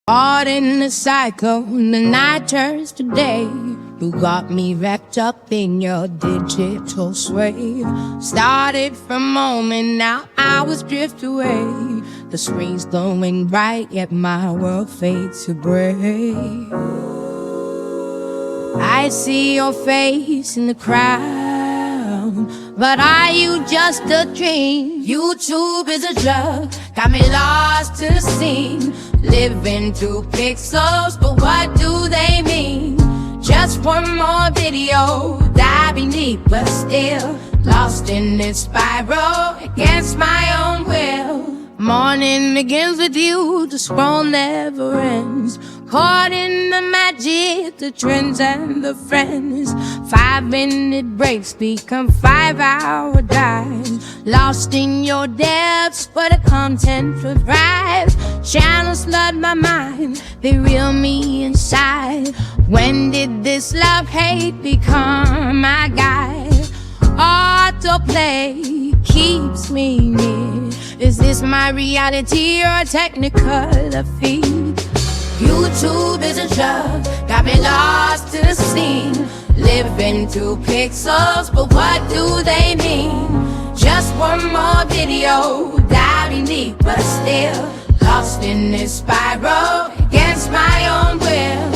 Caught in the cycle, the night turns to day. You got me wrapped up in your digital sway. Started from a moment, now hours drift away. The screen's glowing bright, yet my world fades to gray. I see your face in the crowd, but are you just a dream? YouTube is a drug, got me lost to the scene. Living through pixels, but what do they mean? Just one more video, diving deep, but still lost in this spiral against my own will. Morning begins with you, the scroll never ends. Caught in the magic, the trends and the friends. 5-minute breaks become 5-hour dives. Lost in your depths, but the content thrives. Channels flood my mind, they reel me inside. When did this love-hate become my guide? Autoplay keeps me near. Is this my reality or a technical feat? YouTube is a drug, got me lost to the scene. Living through pixels, but what do they mean? Just one more video, diving deep, but still lost in this spiral against my own will.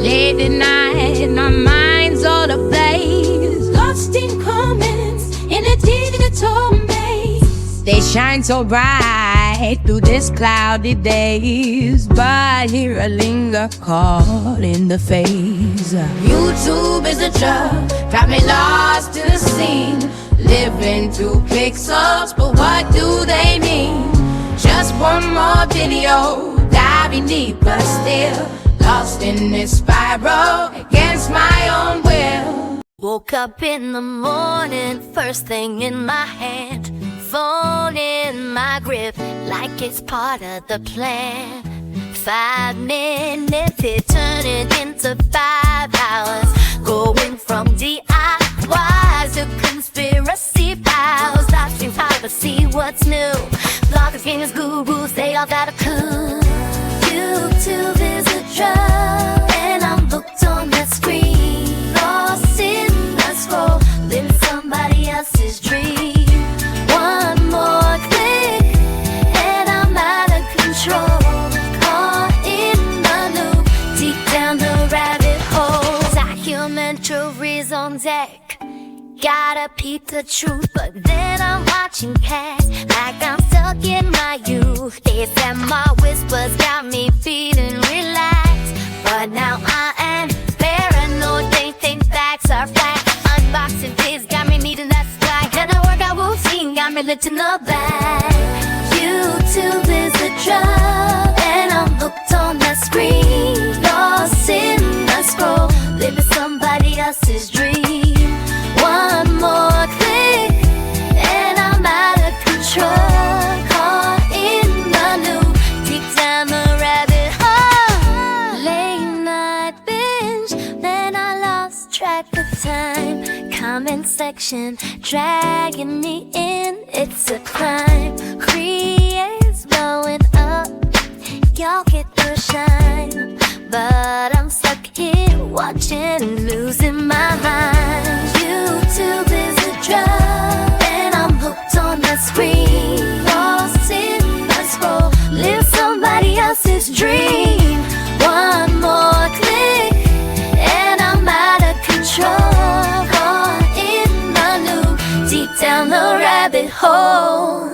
Late at night, my mind's all ablaze. Lost in comments, in a digital maze. They shine so bright through this cloudy days, but here I linger caught in the phase. YouTube is a drug, got me lost to the scene. Living through pixels, but what do they mean? Just one more video, diving deep, but still lost in this spiral against my own will. Woke up in the morning, first thing in my hand, phone in my grip, like it's part of the plan. 5 minutes, it turning into 5 hours, going from DIYs to conspiracy pals. Live stream privacy, what's new? Bloggers, gamers, gurus, they all got a clue. YouTube is a drug, and I'm hooked on that screen. Lost in the scroll, living somebody else's dream. One more click, and I'm out of control. Caught in the loop, deep down the rabbit hole. Documentaries on deck, gotta peep the truth, but then I'm watching cats like I'm stuck in my youth. They said my whispers got me feeling relaxed, but now I am paranoid. They think facts are fact. Unboxing days got me needing that sky, and a workout routine got me lifting the back. YouTube is a drug, and I'm hooked on that screen. Lost in the scroll, living somebody else's dream. One more click, and I'm out of control. Caught in the loop, deep down the rabbit hole. Late night binge, then I lost track of time. Comment section dragging me in, it's a crime. Creators blowing up, y'all get the shine, but I'm stuck here watching and losing my mind. YouTube is a drug, and I'm hooked on that screen. Lost in the scroll, live somebody else's dream. One more click, and I'm out of control. Caught in the loop, deep down the rabbit hole.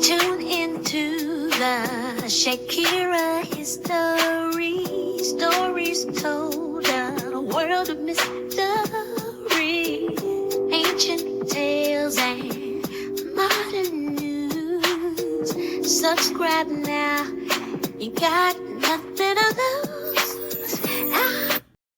Tune into the Shakira history, stories told, a world of mystery, ancient tales and modern news. Subscribe now, you got nothing to lose.